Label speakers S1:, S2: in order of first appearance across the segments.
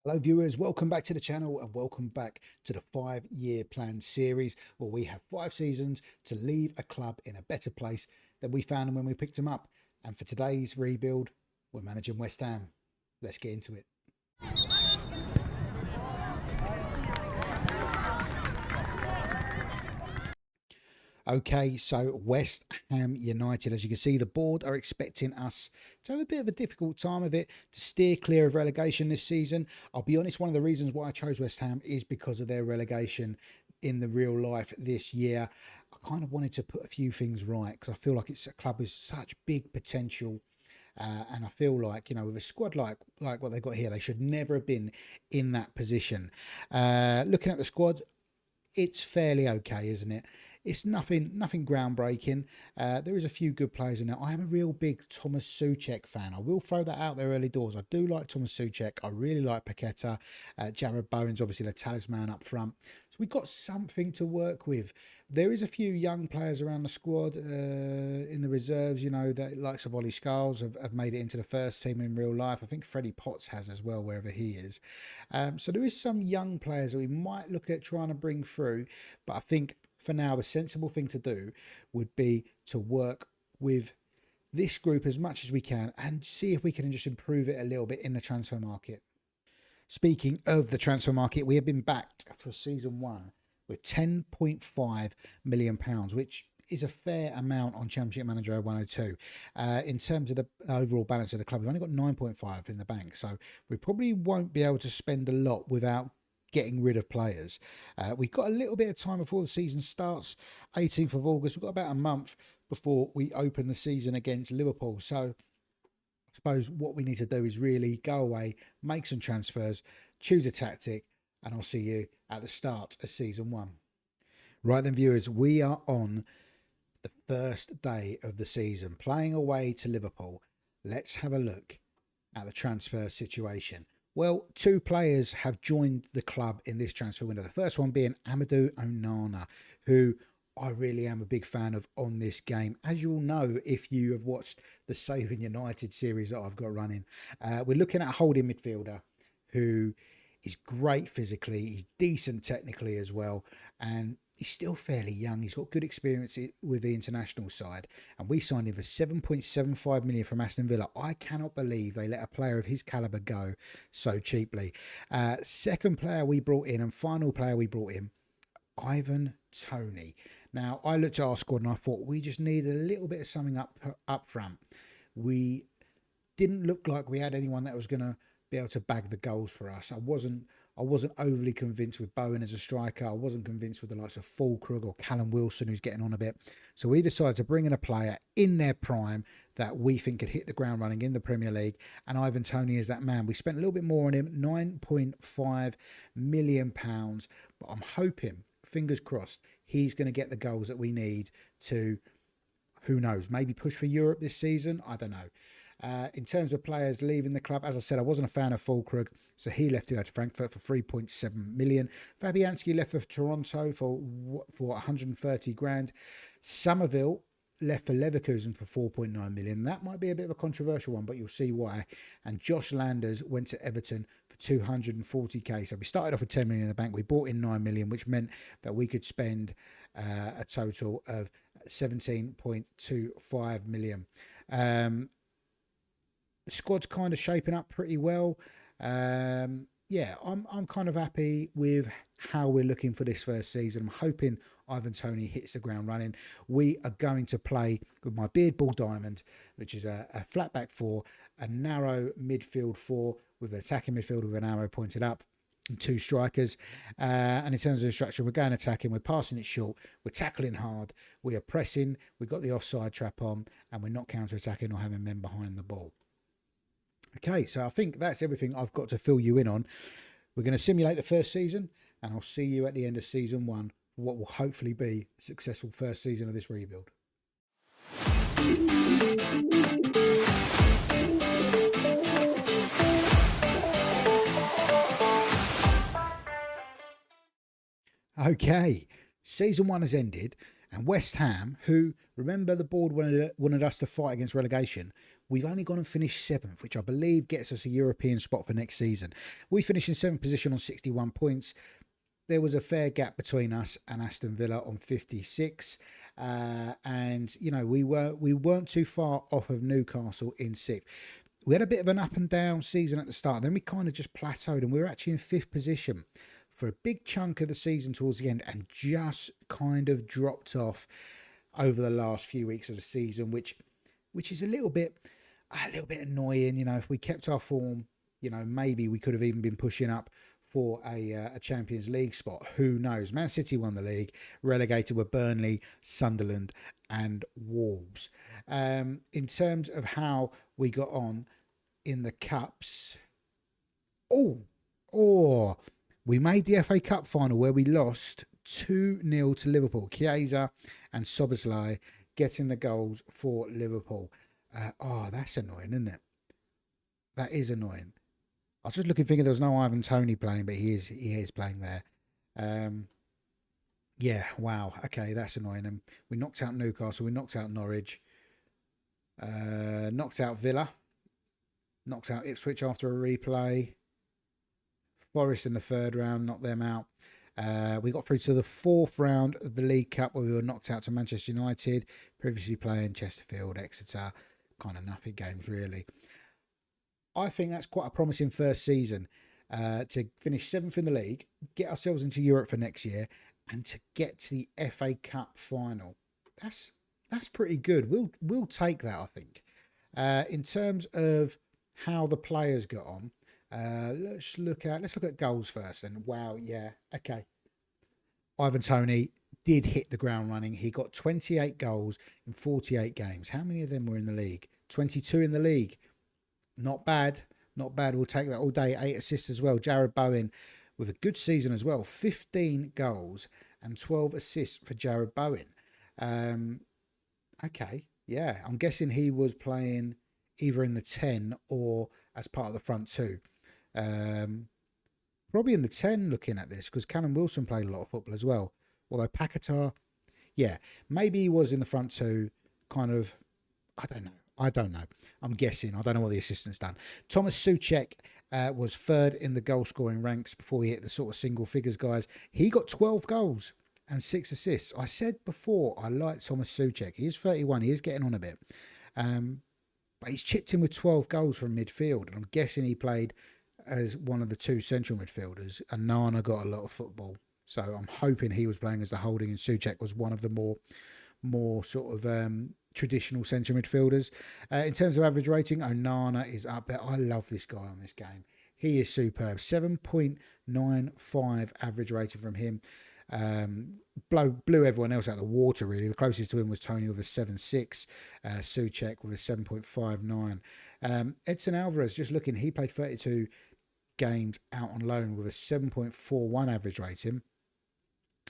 S1: Hello viewers, welcome back to the channel and welcome back to the 5-year plan series where we have 5 seasons to leave a club in a better place than we found them when we picked them up. And for today's rebuild, we're managing West Ham. Let's get into it. Okay, so West Ham United, as you can see, the board are expecting us to have a bit of a difficult time of it, to steer clear of relegation this season. I'll be honest, one of the reasons why I chose West Ham is because of their relegation in the real life this year. I kind of wanted to put a few things right because I feel like it's a club with such big potential. And I feel like, with a squad like what they've got here, they should never have been in that position. Looking at the squad, it's fairly okay, isn't it? It's nothing groundbreaking. There is a few good players in there. I am a real big Thomas Souček fan. I will throw that out there early doors. I do like Thomas Souček. I really like Paqueta. Jared Bowen's obviously the talisman up front. So we've got something to work with. There is a few young players around the squad in the reserves, that likes of Ollie Scholes have made it into the first team in real life. I think Freddie Potts has as well, wherever he is. So there is some young players that we might look at trying to bring through. But I think for now, the sensible thing to do would be to work with this group as much as we can and see if we can just improve it a little bit in the transfer market. Speaking of the transfer market, we have been backed for season one with £10.5 million, which is a fair amount on Championship Manager 102. In terms of the overall balance of the club, we've only got 9.5 in the bank, so we probably won't be able to spend a lot without getting rid of players. We've got a little bit of time before the season starts, 18th of August. We've got about a month before we open the season against Liverpool. So I suppose what we need to do is really go away, make some transfers, choose a tactic, and I'll see you at the start of season one. Right then, viewers, we are on the first day of the season, playing away to Liverpool. Let's have a look at the transfer situation. Well, 2 players have joined the club in this transfer window. The first one being Amadou Onana, who I really am a big fan of on this game. As you'll know, if you have watched the Saving United series that I've got running, we're looking at a holding midfielder who is great physically, he's decent technically as well, and he's still fairly young. He's got good experience with the international side, and we signed him for 7.75 million from Aston Villa. I cannot believe they let a player of his caliber go so cheaply. Second player we brought in, and final player we brought in, Ivan Toney. Now, I looked at our squad and I thought we just needed a little bit of something up front. We didn't look like we had anyone that was going to be able to bag the goals for us. I wasn't overly convinced with Bowen as a striker. I wasn't convinced with the likes of Fulkrug or Callum Wilson, who's getting on a bit. So we decided to bring in a player in their prime that we think could hit the ground running in the Premier League. And Ivan Toney is that man. We spent a little bit more on him, £9.5 million. But I'm hoping, fingers crossed, he's going to get the goals that we need to, who knows, maybe push for Europe this season. I don't know. In terms of players leaving the club, as I said, I wasn't a fan of Fulkrug, so he left to go to Frankfurt for 3.7 million. Fabianski left for Toronto for 130 grand. Somerville left for Leverkusen for 4.9 million. That might be a bit of a controversial one, but you'll see why. And Josh Landers went to Everton for 240k. So we started off with 10 million in the bank. We brought in 9 million, which meant that we could spend a total of 17.25 million. The squad's kind of shaping up pretty well. Yeah, I'm kind of happy with how we're looking for this first season. I'm hoping Ivan Toney hits the ground running. We are going to play with my Beardball Diamond, which is a flat back 4, a narrow midfield 4 with an attacking midfield with an arrow pointed up, and 2 strikers. And in terms of the structure, we're going attacking, we're passing it short, we're tackling hard, we are pressing, we've got the offside trap on, and we're not counter-attacking or having men behind the ball. Okay, so I think that's everything I've got to fill you in on. We're going to simulate the first season, and I'll see you at the end of season 1 for what will hopefully be a successful first season of this rebuild. Okay, season 1 has ended, and West Ham, who, remember, the board wanted us to fight against relegation, We've only gone and finished 7th, which I believe gets us a European spot for next season. We finished in 7th position on 61 points. There was a fair gap between us and Aston Villa on 56. And we weren't too far off of Newcastle in 6th. We had a bit of an up and down season at the start. Then we kind of just plateaued, and we were actually in 5th position for a big chunk of the season towards the end, and just kind of dropped off over the last few weeks of the season, which is a little bit annoying. If we kept our form, maybe we could have even been pushing up for a Champions League spot. Who knows? Man City won the league, relegated with Burnley, Sunderland, and Wolves. In terms of how we got on in the cups, we made the FA Cup final where we lost 2-0 to Liverpool. Chiesa and Szoboszlai getting the goals for Liverpool. That's annoying, isn't it? That is annoying. I was just thinking there was no Ivan Toney playing, but he is playing there. Yeah, wow. Okay, that's annoying. And we knocked out Newcastle. We knocked out Norwich. Knocked out Villa. Knocked out Ipswich after a replay. Forest in the 3rd round, knocked them out. We got through to the 4th round of the League Cup where we were knocked out to Manchester United, previously playing Chesterfield, Exeter, kind of nothing games really. I think that's quite a promising first season to finish 7th in the league, get ourselves into Europe for next year, and to get to the FA Cup final. That's pretty good. We'll take that, I think. In terms of how the players got on, let's look at goals first. And wow, yeah, okay. Ivan Toney did hit the ground running. He got 28 goals in 48 games. How many of them were in the league? 22 in the league. Not bad. We'll take that all day. 8 assists as well. Jared Bowen with a good season as well. 15 goals and 12 assists for Jared Bowen. Okay, yeah. I'm guessing he was playing either in the 10 or as part of the front 2. Probably in the 10 looking at this, because Callum Wilson played a lot of football as well. Although Paquetá, yeah, maybe he was in the front 2, kind of, I don't know. I'm guessing. I don't know what the assistant's done. Thomas Souček was 3rd in the goal scoring ranks before he hit the sort of single figures, guys. He got 12 goals and 6 assists. I said before I like Thomas Souček. He is 31. He is getting on a bit. But he's chipped in with 12 goals from midfield. And I'm guessing he played as one of the 2 central midfielders. And Nana got a lot of football. So I'm hoping he was playing as the holding, and Souček was one of the more sort of traditional centre midfielders. In terms of average rating, Onana is up there. I love this guy on this game. He is superb. 7.95 average rating from him. Blew everyone else out of the water, really. The closest to him was Tony with a 7.6, Souček with a 7.59. Edson Alvarez, just looking, he played 32 games out on loan with a 7.41 average rating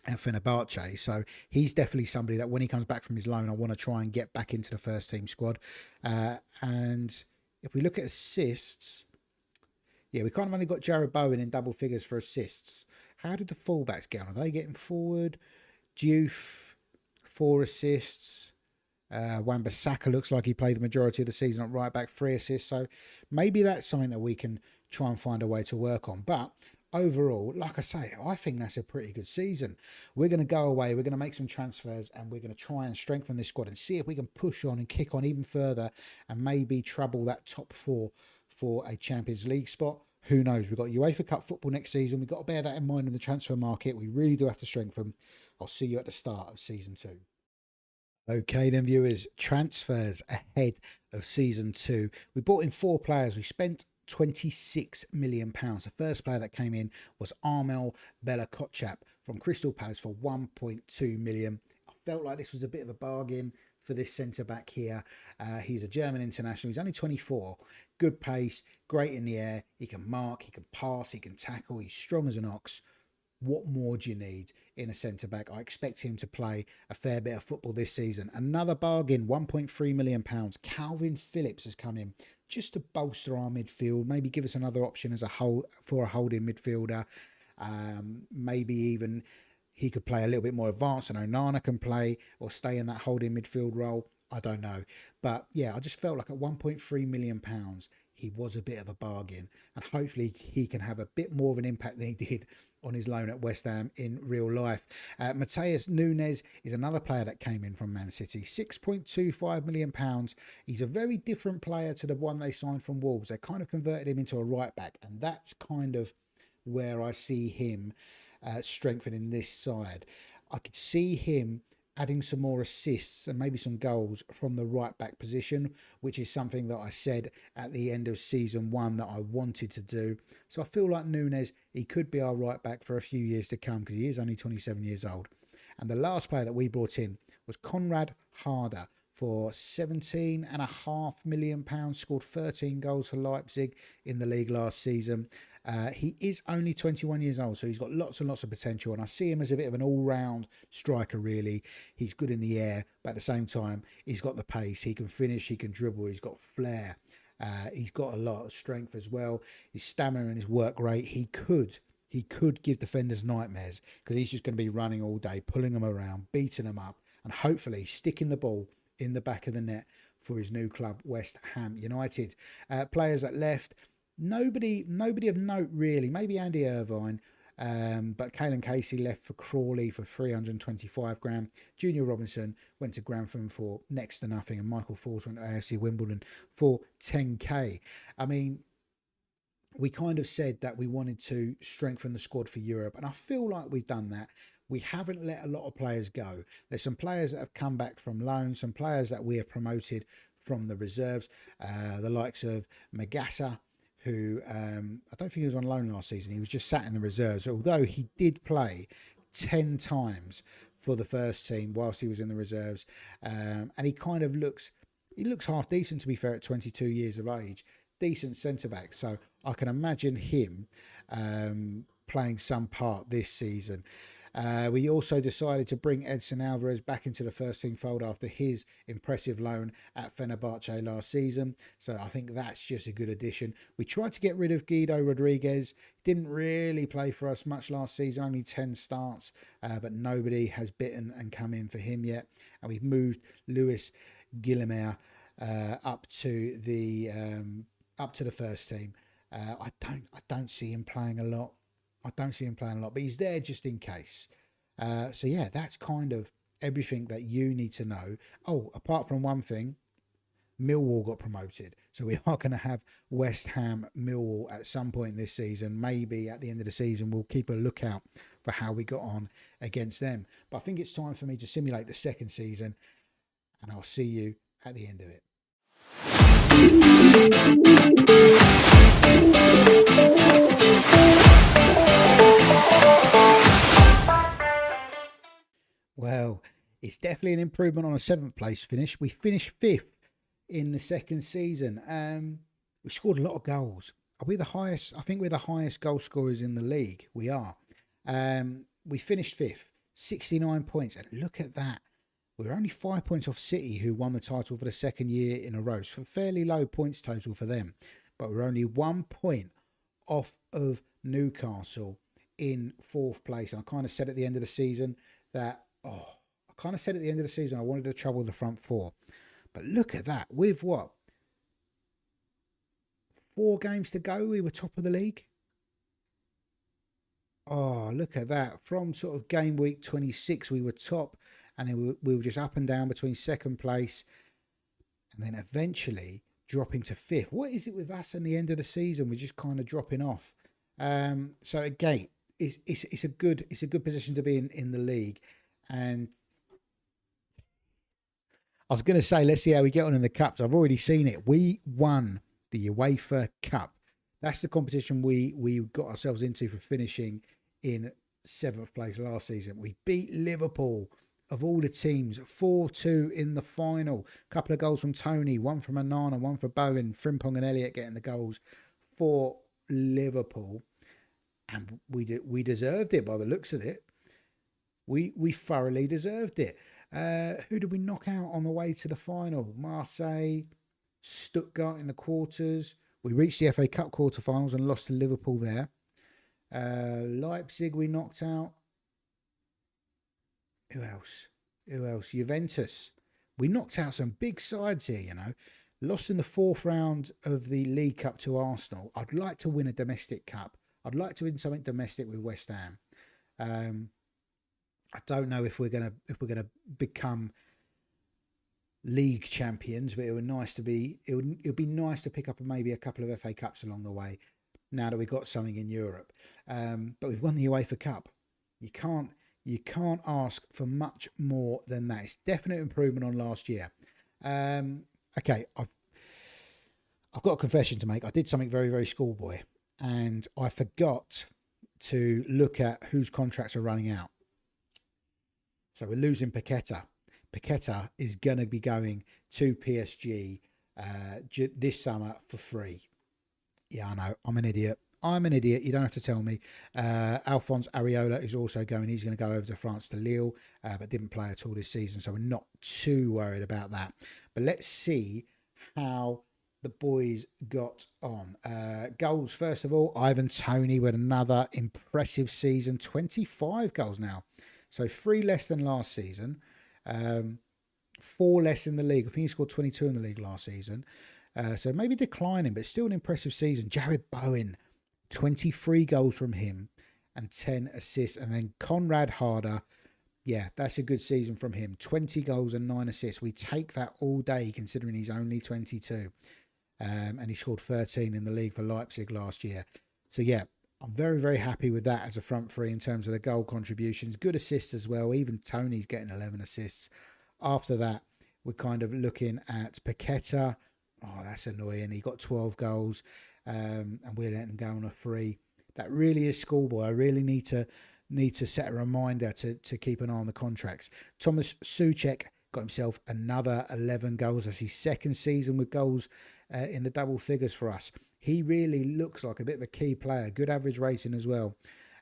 S1: at Fenerbahce. So he's definitely somebody that when he comes back from his loan, I want to try and get back into the first team squad. And if we look at assists, yeah, we kind of only got Jared Bowen in double figures for assists. How did the fullbacks get on? Are they getting forward? Diouf, 4 assists. Wan-Bissaka looks like he played the majority of the season at right back, 3 assists. So maybe that's something that we can try and find a way to work on. But overall, like I say, I think that's a pretty good season. We're going to go away, we're going to make some transfers, and we're going to try and strengthen this squad and see if we can push on and kick on even further and maybe trouble that top 4 for a Champions League spot. Who knows? We've got UEFA Cup football next season. We've got to bear that in mind in the transfer market. We really do have to strengthen. I'll see you at the start of season 2. Okay then, viewers, transfers ahead of season 2. We brought in 4 players. We spent £26 million. The first player that came in was Armel Bella-Kotchap from Crystal Palace for 1.2 million. I felt like this was a bit of a bargain for this centre-back here. He's a German international. He's only 24. Good pace, great in the air. He can mark, he can pass, he can tackle. He's strong as an ox. What more do you need in a centre-back? I expect him to play a fair bit of football this season. Another bargain, £1.3 million. Calvin Phillips has come in just to bolster our midfield. Maybe give us another option as a holding midfielder. Maybe even he could play a little bit more advanced, and Onana can play or stay in that holding midfield role. I don't know. But yeah, I just felt like at £1.3 million, he was a bit of a bargain. And hopefully he can have a bit more of an impact than he did on his loan at West Ham in real life. Mateus Nunes is another player that came in from Man City. £6.25 million. He's a very different player to the one they signed from Wolves. They kind of converted him into a right back. And that's kind of where I see him strengthening this side. I could see him adding some more assists and maybe some goals from the right back position, which is something that I said at the end of season 1 that I wanted to do. So I feel like Nunes, he could be our right back for a few years to come because he is only 27 years old. And the last player that we brought in was Conrad Harder for £17.5 million, scored 13 goals for Leipzig in the league last season. He is only 21 years old, so he's got lots and lots of potential, and I see him as a bit of an all-round striker, really. He's good in the air, but at the same time, he's got the pace. He can finish, he can dribble, he's got flair. He's got a lot of strength as well. His stamina and his work rate, he could give defenders nightmares because he's just going to be running all day, pulling them around, beating them up, and hopefully sticking the ball in the back of the net for his new club, West Ham United. Players that left, nobody of note really. Maybe Andy Irvine, but Caelan Casey left for Crawley for 325 grand. Junior Robinson went to Grantham for next to nothing, and Michael Ford went to AFC Wimbledon for 10k. I mean, we kind of said that we wanted to strengthen the squad for Europe, and I feel like we've done that. We haven't let a lot of players go. There's some players that have come back from loan, some players that we have promoted from the reserves, the likes of Magassa, who I don't think he was on loan last season. He was just sat in the reserves, although he did play 10 times for the first team whilst he was in the reserves. And he kind of looks half decent, to be fair, at 22 years of age. Decent centre-back. So I can imagine him playing some part this season. We also decided to bring Edson Alvarez back into the first team fold after his impressive loan at Fenerbahce last season. So I think that's just a good addition. We tried to get rid of Guido Rodriguez. Didn't really play for us much last season, only 10 starts, but nobody has bitten and come in for him yet. And we've moved Luis Guillemard up to the first team. I don't see him playing a lot. But he's there just in case. So yeah, that's kind of everything that you need to know. Oh, apart from one thing, Millwall got promoted. So we are going to have West Ham Millwall at some point this season. Maybe at the end of the season, we'll keep a lookout for how we got on against them. But I think it's time for me to simulate the second season, and I'll see you at the end of it. Well, it's definitely an improvement on a 7th place finish. We finished 5th in the second season. We scored a lot of goals. Are we the highest? I think we're the highest goal scorers in the league. We are. We finished 5th, 69 points. And look at that. We were only 5 points off City, who won the title for the second year in a row. So fairly low points total for them. But we're only 1 point off of Newcastle in 4th place. And I kind of said at the end of the season that, I wanted to trouble the front 4. But look at that. With what? 4 games to go, we were top of the league. Oh, look at that. From sort of game week 26, we were top. And then we were just up and down between 2nd place. And then eventually dropping to 5th. What is it with us in the end of the season? We're just kind of dropping off. So again, it's a good position to be in the league. And I was going to say, let's see how we get on in the cups. I've already seen it. We won the UEFA Cup. That's the competition we got ourselves into for finishing in 7th place last season. We beat Liverpool, of all the teams, 4-2 in the final. A couple of goals from Tony, one from Anana, one for Bowen, Frimpong and Elliott getting the goals for Liverpool. And we deserved it by the looks of it. We thoroughly deserved it. Who did we knock out on the way to the final? Marseille, Stuttgart in the quarters. We reached the FA Cup quarterfinals and lost to Liverpool there. Leipzig we knocked out. Who else? Juventus We knocked out some big sides here, Lost in the fourth round of the League Cup to Arsenal. I'd like to win a domestic cup. I'd like to win something domestic with West Ham. I don't know if we're gonna become league champions, but it would be nice to pick up maybe a couple of FA Cups along the way. Now that we've got something in Europe, but we've won the UEFA Cup. You can't ask for much more than that. It's definite improvement on last year. Okay, I've got a confession to make. I did something very, very schoolboy, and I forgot to look at whose contracts are running out. So we're losing Paqueta. Paqueta is going to be going to PSG this summer for free. Yeah, I know. I'm an idiot. You don't have to tell me. Alphonse Areola is also going. He's going to go over to France to Lille, but didn't play at all this season, so we're not too worried about that. But let's see how the boys got on. Goals, first of all, Ivan Toney with another impressive season. 25 goals now. So 3 less than last season. 4 less in the league. I think he scored 22 in the league last season. So maybe declining, but still an impressive season. Jared Bowen, 23 goals from him and 10 assists. And then Conrad Harder, yeah, that's a good season from him. 20 goals and 9 assists. We take that all day considering he's only 22. And he scored 13 in the league for Leipzig last year. So, yeah, I'm very, very happy with that as a front three in terms of the goal contributions. Good assists as well. Even Tony's getting 11 assists. After that, we're kind of looking at Paqueta. Oh, that's annoying. He got 12 goals and we're letting him go on a free. That really is schoolboy. I really need to set a reminder to keep an eye on the contracts. Thomas Souček got himself another 11 goals. That's his second season with goals in the double figures for us. He really looks like a bit of a key player. Good average rating as well.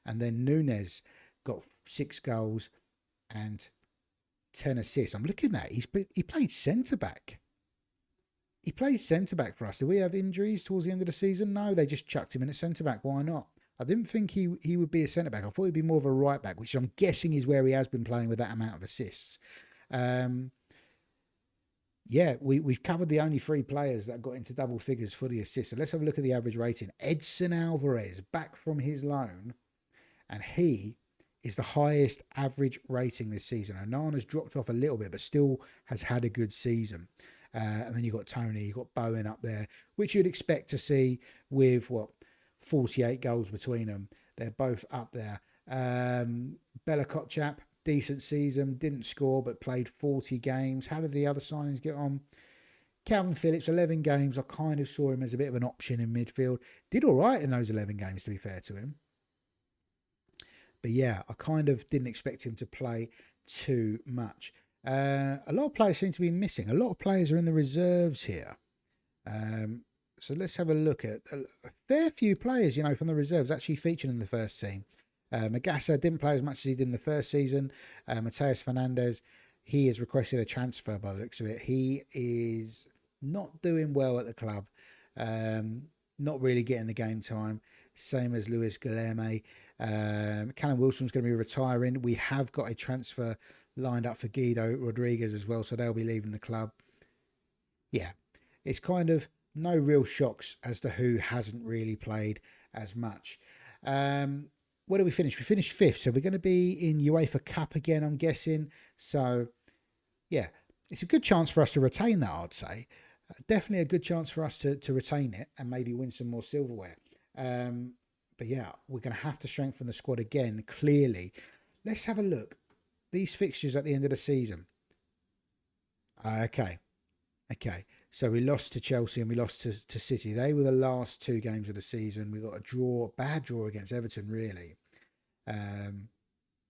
S1: And then Nunes got 6 goals and 10 assists. I'm looking at that. He played centre-back. He plays centre-back for us. Do we have injuries towards the end of the season? No, they just chucked him in at centre-back. Why not? I didn't think he would be a centre-back. I thought he'd be more of a right-back, which I'm guessing is where he has been playing with that amount of assists. Yeah, we've covered the only 3 players that got into double figures for the assists. So let's have a look at the average rating. Edson Alvarez, back from his loan, and he is the highest average rating this season. Onana's dropped off a little bit, but still has had a good season. And then you've got Tony, you've got Bowen up there, which you'd expect to see with, 48 goals between them. They're both up there. Bella Kotchap, decent season, didn't score, but played 40 games. How did the other signings get on? Calvin Phillips, 11 games. I kind of saw him as a bit of an option in midfield. Did all right in those 11 games, to be fair to him. But yeah, I kind of didn't expect him to play too much. A lot of players seem to be missing. A lot of players are in the reserves here. So let's have a look at a fair few players, from the reserves actually featured in the first team. Magassa didn't play as much as he did in the first season. Mateus Fernandez, he has requested a transfer by the looks of it. He is not doing well at the club. Not really getting the game time. Same as Luis Guilherme. Callum Wilson's going to be retiring. We have got a transfer lined up for Guido Rodriguez as well, so they'll be leaving the club. Yeah, it's kind of no real shocks as to who hasn't really played as much. Where do we finish? We finished 5th, so we're going to be in UEFA Cup again, I'm guessing. So, yeah, it's a good chance for us to retain that, I'd say. Definitely a good chance for us to retain it and maybe win some more silverware. But yeah, we're going to have to strengthen the squad again, clearly. Let's have a look. These fixtures at the end of the season. Okay. So we lost to Chelsea and we lost to City. They were the last 2 games of the season. We got a bad draw against Everton, really,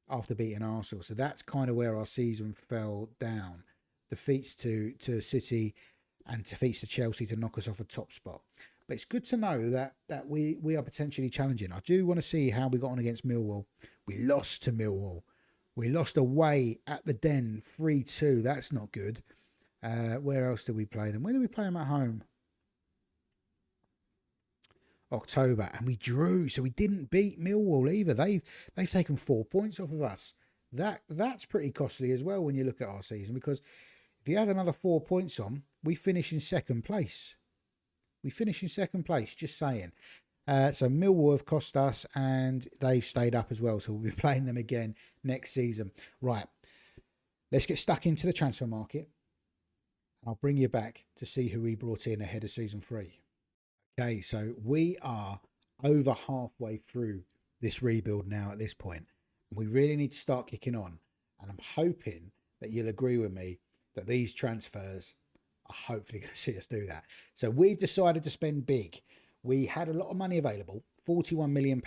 S1: after beating Arsenal. So that's kind of where our season fell down. Defeats to City and defeats to Chelsea to knock us off a top spot. But it's good to know that we are potentially challenging. I do want to see how we got on against Millwall. We lost to Millwall. We lost away at the Den 3-2. That's not good. Where else did we play them? Where did we play them at home? October, and we drew, so we didn't beat Millwall either. They've taken 4 points off of us. That's pretty costly as well when you look at our season, because If you add another 4 points on, we finish in second place. We finish in second place, just saying. So Millwall have cost us, and they've stayed up as well. So we'll be playing them again next season. Right, let's get stuck into the transfer market. I'll bring you back to see who we brought in ahead of season 3. Okay, so we are over halfway through this rebuild now at this point. We really need to start kicking on. And I'm hoping that you'll agree with me that these transfers are hopefully going to see us do that. So we've decided to spend big. We had a lot of money available, £41 million.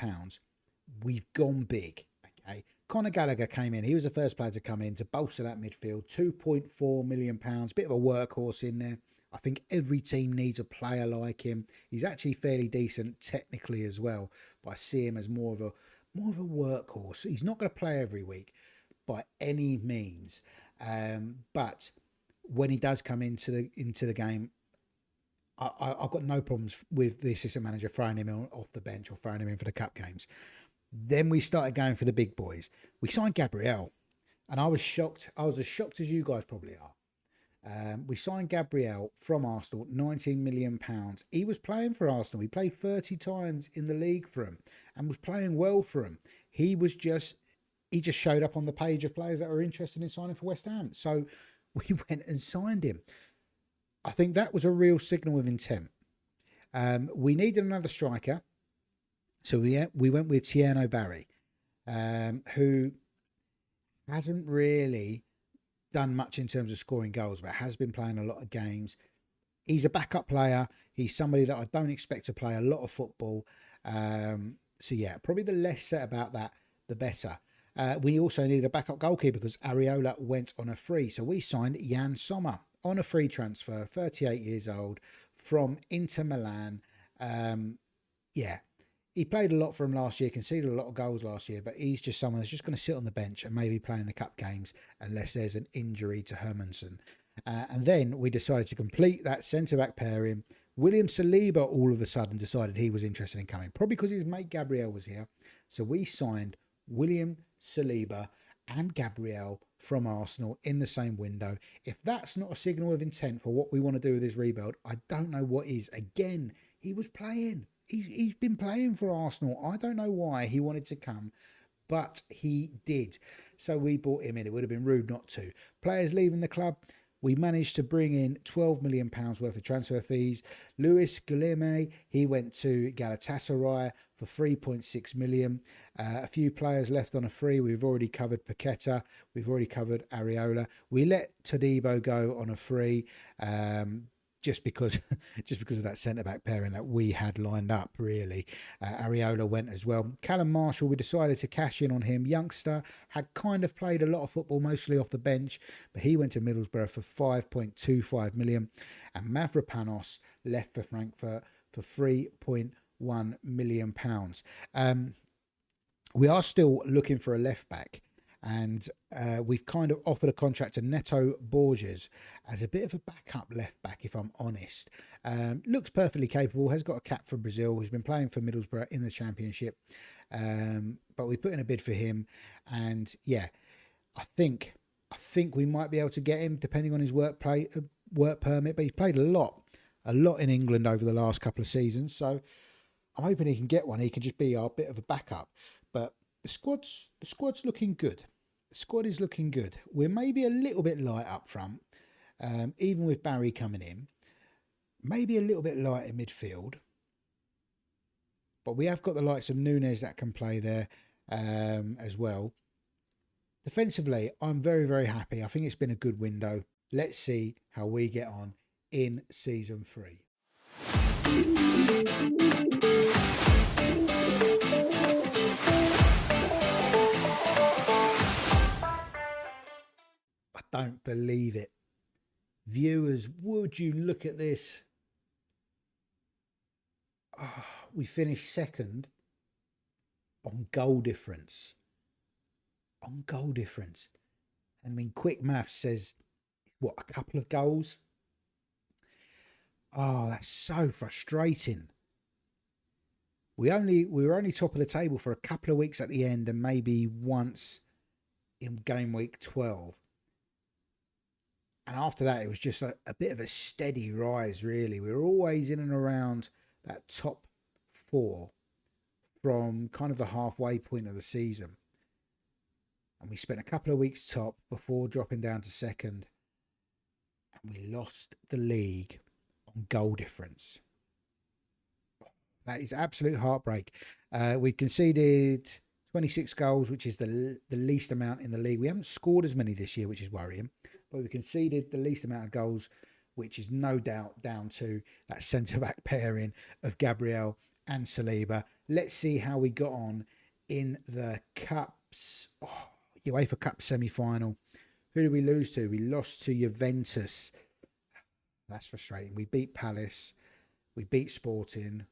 S1: We've gone big. Okay, Conor Gallagher came in. He was the first player to come in to bolster that midfield. £2.4 million, bit of a workhorse in there. I think every team needs a player like him. He's actually fairly decent technically as well, but I see him as more of a workhorse. He's not going to play every week by any means, but when he does come into the game, I've got no problems with the assistant manager throwing him off the bench or throwing him in for the cup games. Then we started going for the big boys. We signed Gabriel, and I was shocked. I was as shocked as you guys probably are. We signed Gabriel from Arsenal, £19 million. He was playing for Arsenal. He played 30 times in the league for him and was playing well for him. He just showed up on the page of players that were interested in signing for West Ham. So we went and signed him. I think that was a real signal of intent. We needed another striker. So we went with Tierney Barry, who hasn't really done much in terms of scoring goals, but has been playing a lot of games. He's a backup player. He's somebody that I don't expect to play a lot of football. So yeah, probably the less said about that, the better. We also needed a backup goalkeeper because Areola went on a free. So we signed Jan Sommer on a free transfer, 38 years old, from Inter Milan. Yeah, he played a lot for him last year, conceded a lot of goals last year, but he's just someone that's just going to sit on the bench and maybe play in the cup games unless there's an injury to Hermansen. And then we decided to complete that centre-back pairing. William Saliba all of a sudden decided he was interested in coming, probably because his mate Gabriel was here. So we signed William Saliba and Gabriel from Arsenal in the same window. If that's not a signal of intent for what we want to do with this rebuild, I don't know what is. Again, he was playing. He's been playing for Arsenal. I don't know why he wanted to come, but he did. So we brought him in. It would have been rude not to. Players leaving the club. We managed to bring in £12 million worth of transfer fees. Luis Guilherme, he went to Galatasaray for £3.6 million. A few players left on a free. We've already covered Paqueta. We've already covered Areola. We let Todibo go on a free. Just because of that centre-back pairing that we had lined up, really. Areola went as well. Callum Marshall, we decided to cash in on him. Youngster, had kind of played a lot of football, mostly off the bench, but he went to Middlesbrough for £5.25 million. And Mavropanos left for Frankfurt for £3.1 million. We are still looking for a left-back. And we've kind of offered a contract to Neto Borges as a bit of a backup left back, if I'm honest. Looks perfectly capable, has got a cap for Brazil, who's been playing for Middlesbrough in the Championship. But we put in a bid for him. And yeah, I think we might be able to get him depending on his work permit. But he's played a lot in England over the last couple of seasons. So I'm hoping he can get one. He can just be our bit of a backup. But the squad's looking good. The squad is looking good. We're maybe a little bit light up front, even with Barry coming in. Maybe a little bit light in midfield. But we have got the likes of Nunes that can play there as well. Defensively, I'm very, very happy. I think it's been a good window. Let's see how we get on in Season 3. Don't believe it. Viewers, would you look at this? Oh, we finished second on goal difference. On goal difference. I mean, quick maths says, what, a couple of goals? Oh, that's so frustrating. We were only top of the table for a couple of weeks at the end and maybe once in game week 12. And after that, it was just a bit of a steady rise, really. We were always in and around that top four from kind of the halfway point of the season. And we spent a couple of weeks top before dropping down to second. And we lost the league on goal difference. That is absolute heartbreak. We conceded 26 goals, which is the least amount in the league. We haven't scored as many this year, which is worrying, but we conceded the least amount of goals, which is no doubt down to that centre-back pairing of Gabriel and Saliba. Let's see how we got on in the Cups. UEFA Cup semi-final. Who did we lose to? We lost to Juventus. That's frustrating. We beat Palace. We beat Sporting.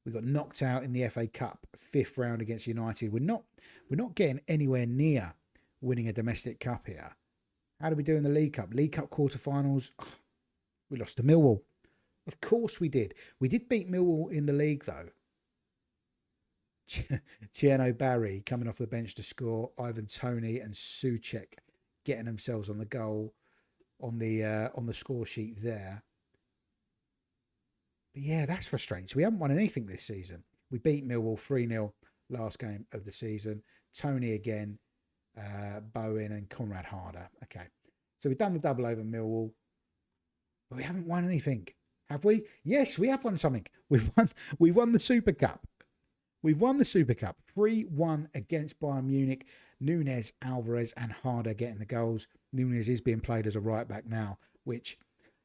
S1: We got knocked out in the FA Cup 5th round against United. We're not getting anywhere near winning a domestic cup here. How did we do in the League Cup? League Cup quarterfinals. We lost to Millwall. Of course we did. We did beat Millwall in the league though. Tieno Barry coming off the bench to score. Ivan Toney and Souček getting themselves on the goal on the score sheet there. But yeah, that's frustrating. So we haven't won anything this season. We beat Millwall 3-0 last game of the season. Toney again, Bowen and Conrad Harder. Okay. So we've done the double over Millwall. But we haven't won anything. Have we? Yes, we have won something. We won the Super Cup. We've won the Super Cup 3-1 against Bayern Munich. Nunes, Alvarez and Harder getting the goals. Nunes is being played as a right back now, which,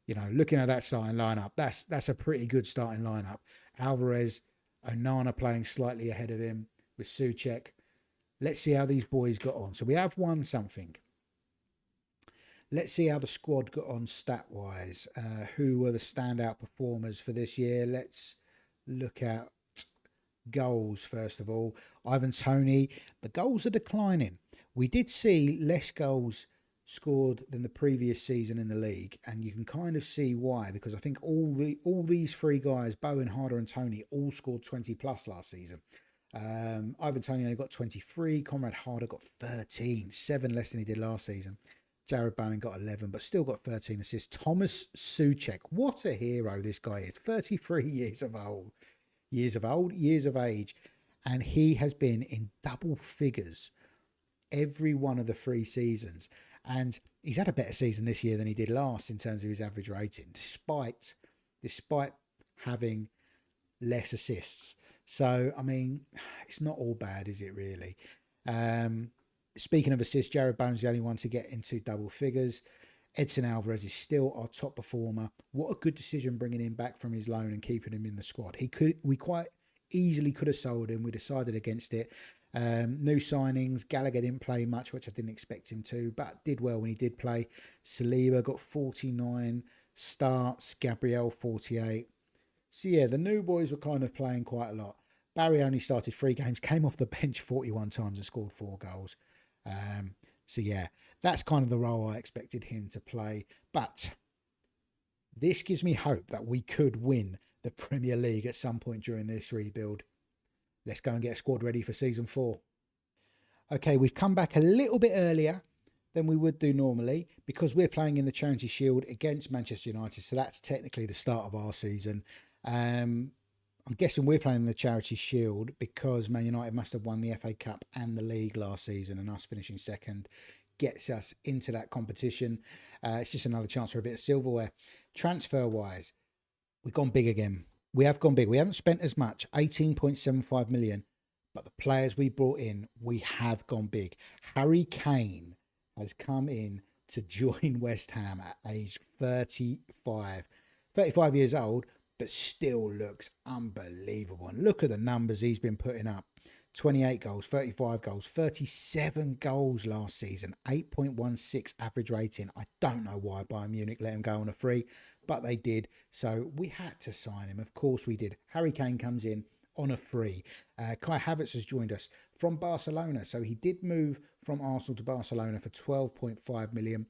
S1: you know, looking at that starting lineup, that's a pretty good starting lineup. Alvarez, Onana playing slightly ahead of him with Souček. Let's see how these boys got on. So we have won something. Let's see how the squad got on stat-wise. Who were the standout performers for this year? Let's look at goals first of all. Ivan Toney, the goals are declining. We did see less goals scored than the previous season in the league, and you can kind of see why, because I think all these three guys, Bowen, Harder and Toney, all scored 20 plus last season. Ivan Toney only got 23, Conrad Harder got 13, 7 less than he did last season. Jared Bowen got 11, but still got 13 assists. Thomas Souček, what a hero this guy is. 33 years of age, and he has been in double figures every one of the 3 seasons. And he's had a better season this year than he did last in terms of his average rating, despite having less assists. So, I mean, it's not all bad, is it really? Speaking of assists, Jared Bowen's the only one to get into double figures. Edson Alvarez is still our top performer. What a good decision bringing him back from his loan and keeping him in the squad. We quite easily could have sold him. We decided against it. New signings. Gallagher didn't play much, which I didn't expect him to, but did well when he did play. Saliba got 49 starts. Gabriel 48. So yeah, the new boys were kind of playing quite a lot. Barry only started 3 games, came off the bench 41 times and scored 4 goals. So yeah, that's kind of the role I expected him to play. But this gives me hope that we could win the Premier League at some point during this rebuild. Let's go and get a squad ready for season 4. Okay, we've come back a little bit earlier than we would do normally because we're playing in the Charity Shield against Manchester United. So that's technically the start of our season. I'm guessing we're playing in the Charity Shield because Man United must have won the FA Cup and the league last season, and us finishing second gets us into that competition. It's just another chance for a bit of silverware. Transfer-wise, we've gone big again. We have gone big. We haven't spent as much, 18.75 million, but the players we brought in, we have gone big. Harry Kane has come in to join West Ham at age 35. 35 years old, but still looks unbelievable. And look at the numbers he's been putting up. 28 goals, 35 goals, 37 goals last season, 8.16 average rating. I don't know why Bayern Munich let him go on a free, but they did. So we had to sign him. Of course we did. Harry Kane comes in on a free. Kai Havertz has joined us from Barcelona. So he did move from Arsenal to Barcelona for 12.5 million.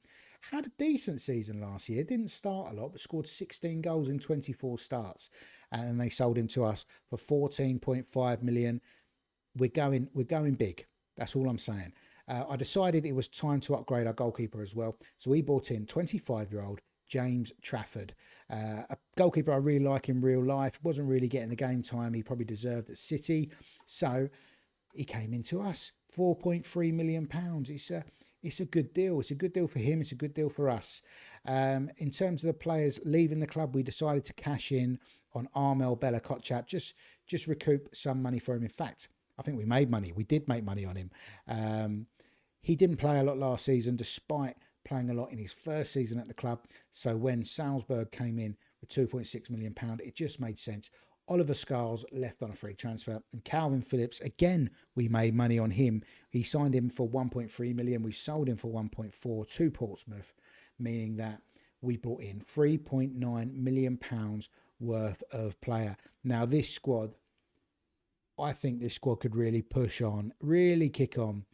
S1: Had a decent season last year. Didn't start a lot, but scored 16 goals in 24 starts. And they sold him to us for 14.5 million. We're going big. That's all I'm saying. I decided it was time to upgrade our goalkeeper as well. So we brought in 25-year-old James Trafford, a goalkeeper I really like in real life. Wasn't really getting the game time he probably deserved at City. So he came into us, £4.3 million. It's a good deal. It's a good deal for him. It's a good deal for us. In terms of the players leaving the club, we decided to cash in on Armel Bella Kotchap, just recoup some money for him. In fact, I think we made money. We did make money on him. He didn't play a lot last season, despite playing a lot in his first season at the club. So when Salzburg came in with £2.6 million, it just made sense. Oliver Scarles left on a free transfer, and Calvin Phillips, again, we made money on him. He signed him for 1.3 million. We sold him for 1.4 to Portsmouth, meaning that we brought in £3.9 million worth of player. Now, this squad, I think this squad could really push on, really kick on,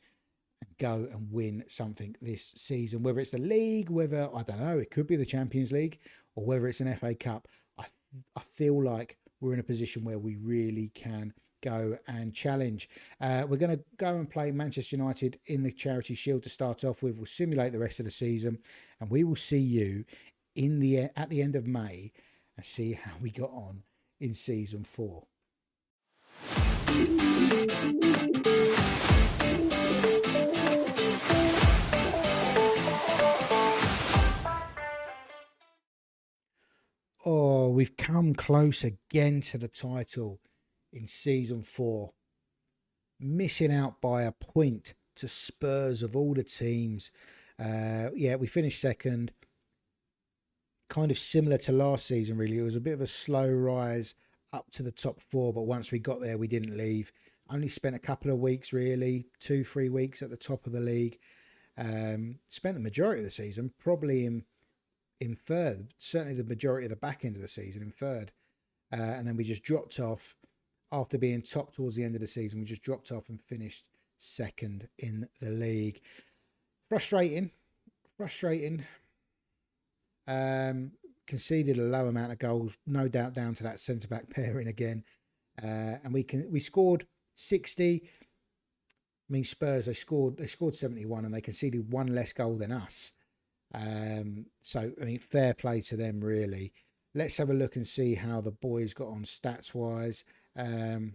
S1: and go and win something this season. Whether it's the league, whether, I don't know, it could be the Champions League, or whether it's an FA Cup. I feel like we're in a position where we really can go and challenge. We're going to go and play Manchester United in the Charity Shield to start off with. We'll simulate the rest of the season, and we will see you at the end of May and see how we got on in season 4. Oh, we've come close again to the title in season 4. Missing out by a point to Spurs of all the teams. We finished second. Kind of similar to last season, really. It was a bit of a slow rise up to the top 4, but once we got there, we didn't leave. Only spent a couple of weeks, really, 2-3 weeks at the top of the league. Spent the majority of the season probably in third, certainly the majority of the back end of the season in third. And then we just dropped off after being top towards the end of the season. We just dropped off and finished second in the league. Frustrating. Conceded a low amount of goals, no doubt down to that centre-back pairing again. And we scored 60. I mean, Spurs, they scored 71 and they conceded one less goal than us. So, I mean, fair play to them, really. Let's have a look and see how the boys got on stats-wise. Average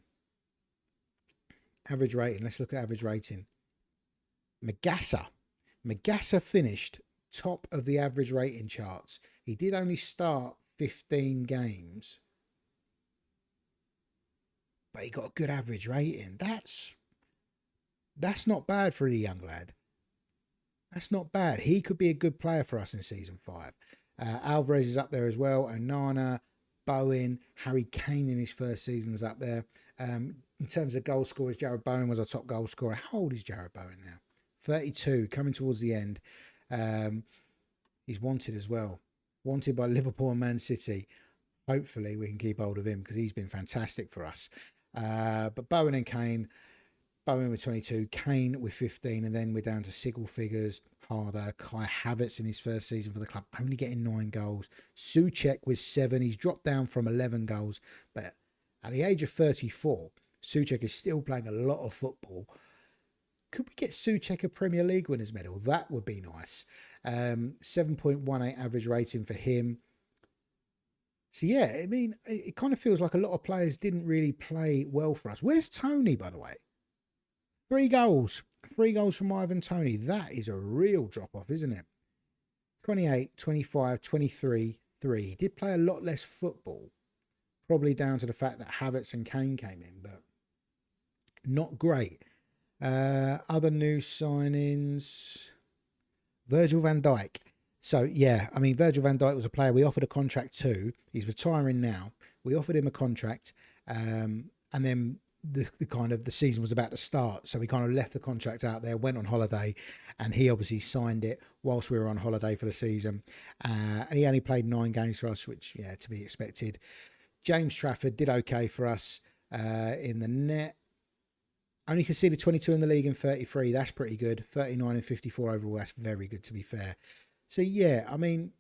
S1: rating. Let's look at average rating. Magassa finished top of the average rating charts. He did only start 15 games, but he got a good average rating. That's not bad for a young lad. That's not bad. He could be a good player for us in season 5. Alvarez is up there as well. Onana, Bowen, Harry Kane in his first season is up there. In terms of goal scorers, Jared Bowen was our top goal scorer. How old is Jared Bowen now? 32, coming towards the end. He's wanted as well. Wanted by Liverpool and Man City. Hopefully we can keep hold of him because he's been fantastic for us. But Bowen and Kane, Bowen with 22, Kane with 15, and then we're down to single figures. Harder, Kai Havertz in his first season for the club, only getting 9 goals. Souček with 7. He's dropped down from 11 goals, but at the age of 34, Souček is still playing a lot of football. Could we get Souček a Premier League winners medal? That would be nice. 7.18 average rating for him. So yeah, I mean, it kind of feels like a lot of players didn't really play well for us. Where's Tony, by the way? 3 goals. 3 goals from Ivan Toney. That is a real drop-off, isn't it? 28, 25, 23, 3. He did play a lot less football. Probably down to the fact that Havertz and Kane came in, but not great. Other new signings. Virgil van Dijk. So, yeah, I mean, Virgil van Dijk was a player we offered a contract to. He's retiring now. We offered him a contract, and then the season was about to start, so we kind of left the contract out there, went on holiday, and he obviously signed it whilst we were on holiday for the season. And he only played 9 games for us, which, yeah, to be expected. James Trafford did okay for us in the net. Only conceded 22 in the league in 33. That's pretty good. 39 and 54 overall. That's very good, to be fair. So, yeah, I mean,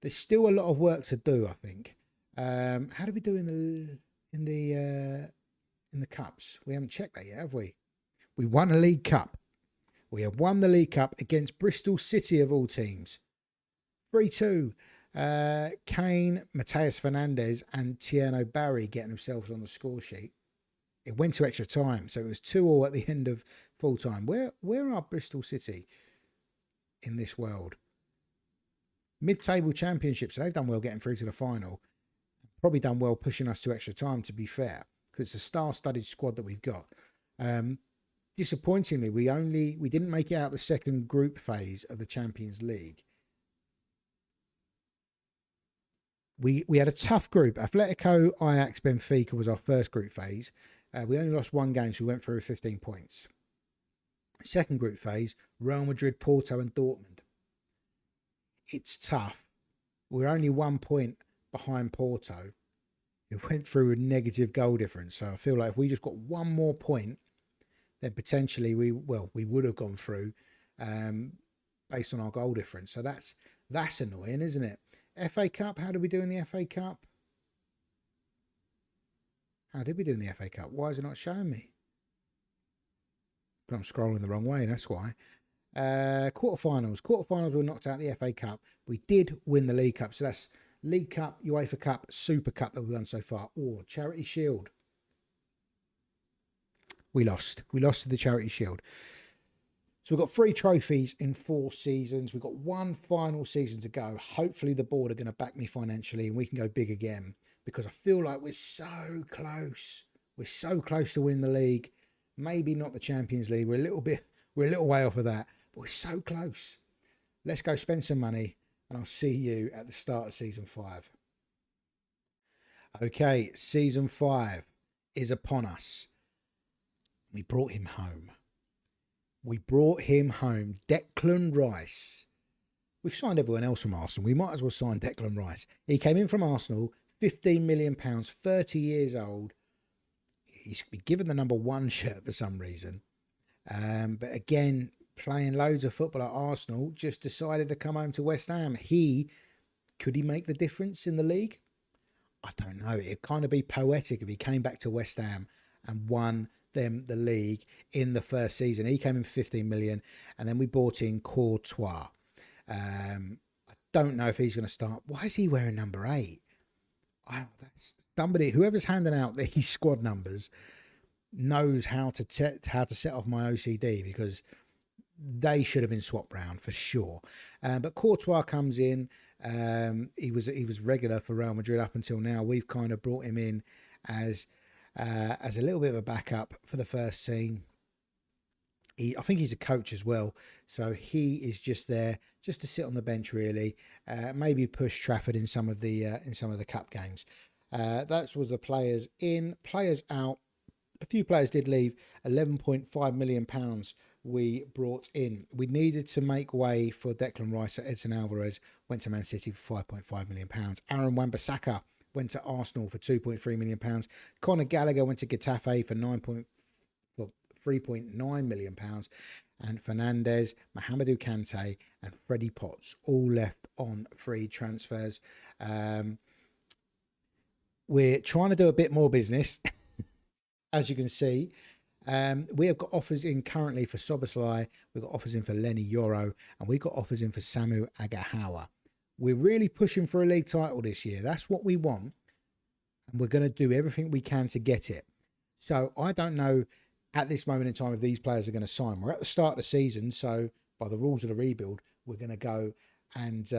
S1: there's still a lot of work to do, I think. How did we do in the cups? We haven't checked that yet, have we? We won a League Cup. We have won the League Cup against Bristol City of all teams. 3-2. Kane, Mateus Fernandes and Tierno Barry getting themselves on the score sheet. It went to extra time, so it was 2-2 at the end of full time. Where are Bristol City in this world? Mid-table championship, so they've done well getting through to the final. Probably done well pushing us to extra time, to be fair, because it's a star-studded squad that we've got. Disappointingly, we didn't make it out the second group phase of the Champions League. We had a tough group. Atletico, Ajax, Benfica was our first group phase. We only lost one game, so we went through with 15 points. Second group phase, Real Madrid, Porto and Dortmund. It's tough. We're only 1 point behind Porto. It went through a negative goal difference. So I feel like if we just got one more point, then potentially we would have gone through based on our goal difference. So that's annoying, isn't it? FA Cup, how did we do in the FA Cup? How did we do in the FA Cup? Why is it not showing me? I'm scrolling the wrong way, that's why. Quarterfinals. Quarterfinals were knocked out in the FA Cup. We did win the League Cup. So that's League Cup, UEFA Cup, Super Cup that we've won so far. Or Charity Shield. We lost. We lost to the Charity Shield. So we've got 3 trophies in 4 seasons. We've got 1 final season to go. Hopefully the board are going to back me financially and we can go big again, because I feel like we're so close. We're so close to winning the league. Maybe not the Champions League. We're a little way off of that, but we're so close. Let's go spend some money and I'll see you at the start of season 5. Okay, season 5 is upon us. We brought him home. We brought him home. Declan Rice. We've signed everyone else from Arsenal. We might as well sign Declan Rice. He came in from Arsenal, £15 million, 30 years old. He's been given the number 1 shirt for some reason. But again, playing loads of football at Arsenal, just decided to come home to West Ham. Could he make the difference in the league? I don't know. It'd kind of be poetic if he came back to West Ham and won them the league in the first season. He came in for 15 million and then we bought in Courtois. I don't know if he's going to start. Why is he wearing number 8? That's somebody, whoever's handing out these squad numbers knows how to set off my OCD, because they should have been swapped round for sure. But Courtois comes in. He was regular for Real Madrid up until now. We've kind of brought him in as a little bit of a backup for the first team. I think he's a coach as well, so he is just there just to sit on the bench really. Maybe push Trafford in some of the cup games. That was the players in. Players out. A few players did leave. £11.5 million we brought in. We needed to make way for Declan Rice. Edson Alvarez went to Man City for £5.5 million. Aaron Wan-Bissaka went to Arsenal for £2.3 million. Conor Gallagher went to Getafe for £3.9 million. And Fernandes, Mohamedou Kante and Freddie Potts all left on free transfers. We're trying to do a bit more business, as you can see. We have got offers in currently for Soboslai. We've got offers in for Lenny Yoro. And we've got offers in for Samu Agahawa. We're really pushing for a league title this year. That's what we want. And we're going to do everything we can to get it. So I don't know at this moment in time if these players are going to sign. We're at the start of the season. So by the rules of the rebuild, we're going to go and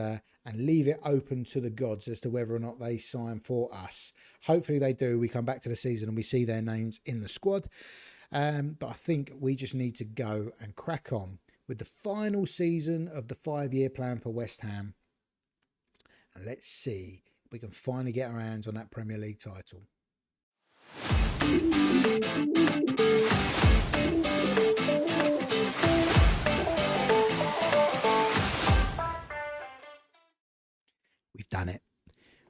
S1: leave it open to the gods as to whether or not they sign for us. Hopefully they do. We come back to the season and we see their names in the squad. But I think we just need to go and crack on with the final season of the 5-year plan for West Ham. And let's see if we can finally get our hands on that Premier League title. We've done it.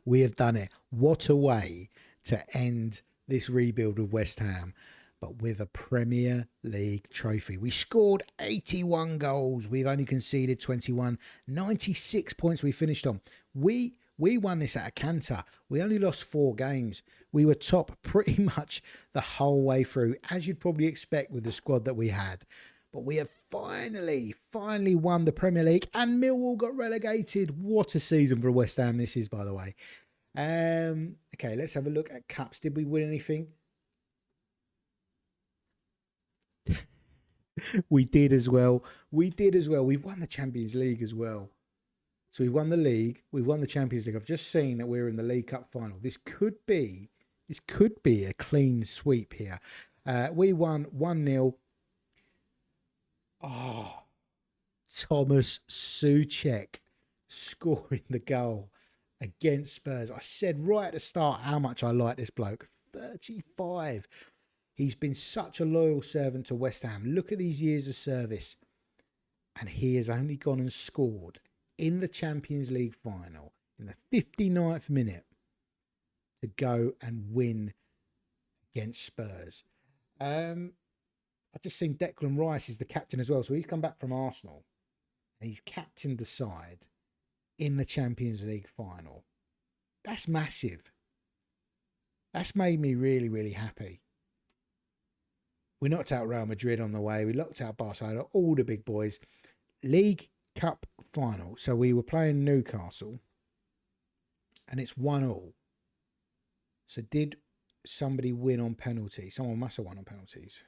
S1: We have done it. What a way to end this rebuild of West Ham, but with a Premier League trophy. We scored 81 goals. We've only conceded 21. 96 points we finished on. We won this at a canter. We only lost 4 games. We were top pretty much the whole way through, as you'd probably expect with the squad that we had. but we have finally won the Premier League, and Millwall got relegated. What a season for West Ham this is, by the way. Okay, let's have a look at cups. Did we win anything? We did as well. We won the Champions League as well. So we won the league. We won the Champions League. I've just seen that we're in the League Cup final. This could be a clean sweep here. We won 1-0. Oh, Thomas Souček scoring the goal against Spurs. I said right at the start how much I like this bloke. 35. He's been such a loyal servant to West Ham. Look at these years of service. And he has only gone and scored in the Champions League final in the 59th minute to go and win against Spurs. I just seen Declan Rice is the captain as well. So he's come back from Arsenal and he's captained the side in the Champions League final. That's massive. That's made me really, really happy. We knocked out Real Madrid on the way. We knocked out Barcelona, all the big boys. League Cup final. So we were playing Newcastle and it's 1-1. So did somebody win on penalties? Someone must have won on penalties.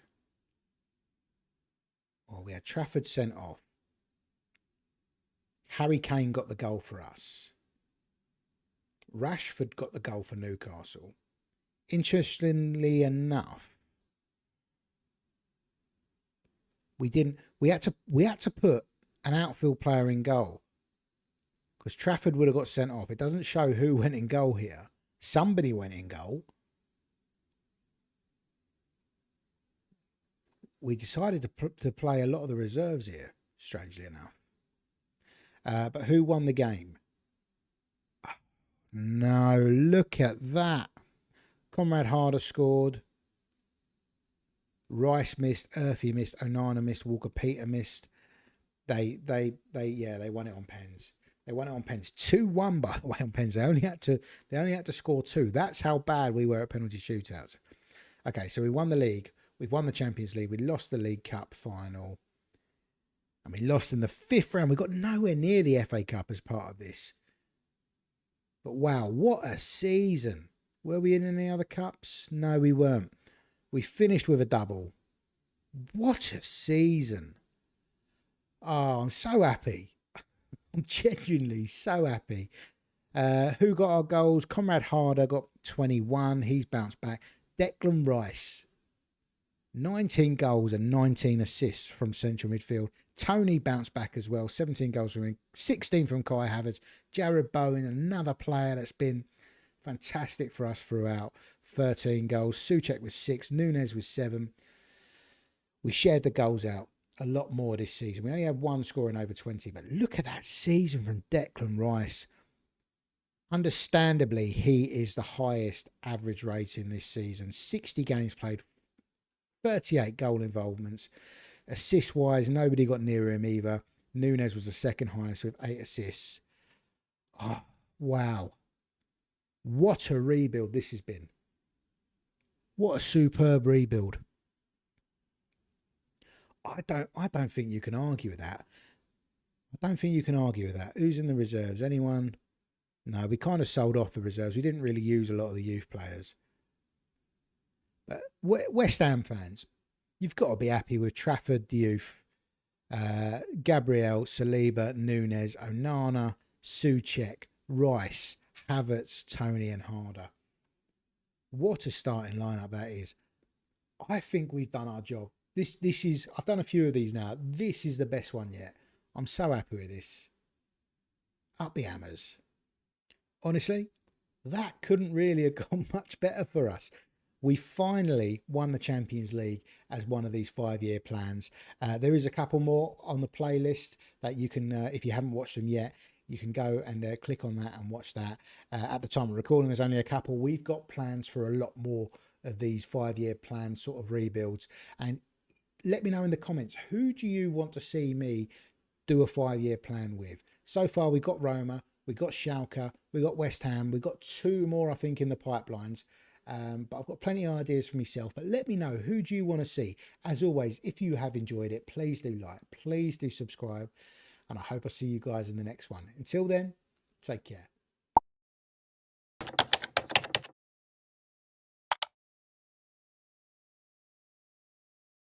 S1: Oh, we had Trafford sent off. Harry Kane got the goal for us. Rashford got the goal for Newcastle. Interestingly enough, we had to put an outfield player in goal because Trafford would have got sent off. It doesn't show who went in goal here. Somebody went in goal. We decided to play a lot of the reserves here, strangely enough. But who won the game? Oh, no, look at that. Conrad Harder scored. Rice missed, Earthy missed, Onana missed, Walker Peters missed. They won it on pens. They won it on pens. 2-1 by the way on pens. They only had to score 2. That's how bad we were at penalty shootouts. Okay, so we won the league. We've won the Champions League. We lost the League Cup final. And we lost in the 5th round. We got nowhere near the FA Cup as part of this. But wow, what a season. Were we in any other cups? No, we weren't. We finished with a double. What a season. Oh, I'm so happy. I'm genuinely so happy. Who got our goals? Conrad Harder got 21. He's bounced back. Declan Rice, 19 goals and 19 assists from central midfield. Tony bounced back as well. 17 goals from him. 16 from Kai Havertz. Jared Bowen, another player that's been fantastic for us throughout. 13 goals. Souček with 6. Nunes with 7. We shared the goals out a lot more this season. We only had one scoring over 20, but look at that season from Declan Rice. Understandably, he is the highest average rating this season. 60 games played, 38 goal involvements. Assist-wise, nobody got near him either. Nunes was the second highest with 8 assists. Oh, wow. What a rebuild this has been. What a superb rebuild. I don't think you can argue with that. Who's in the reserves? Anyone? No, we kind of sold off the reserves. We didn't really use a lot of the youth players. But West Ham fans, you've got to be happy with Trafford, the youth, Gabriel, Saliba, Nunes, Onana, Souček, Rice, Havertz, Tony and Harder. What a starting lineup that is. I think we've done our job. This is, I've done a few of these now. This is the best one yet. I'm so happy with this. Up the hammers. Honestly, that couldn't really have gone much better for us. We finally won the Champions League as one of these 5-year plans. There is a couple more on the playlist that you can, if you haven't watched them yet, you can go and click on that and watch that. At the time of recording, there's only a couple. We've got plans for a lot more of these 5-year plan sort of rebuilds. And let me know in the comments, who do you want to see me do a 5-year plan with? So far, we've got Roma, we've got Schalke, we've got West Ham, we've got 2 more, I think, in the pipelines. But I've got plenty of ideas for myself. But let me know, who do you want to see? As always, if you have enjoyed it, please do like, please do subscribe, and I hope I see you guys in the next one. Until then, take care.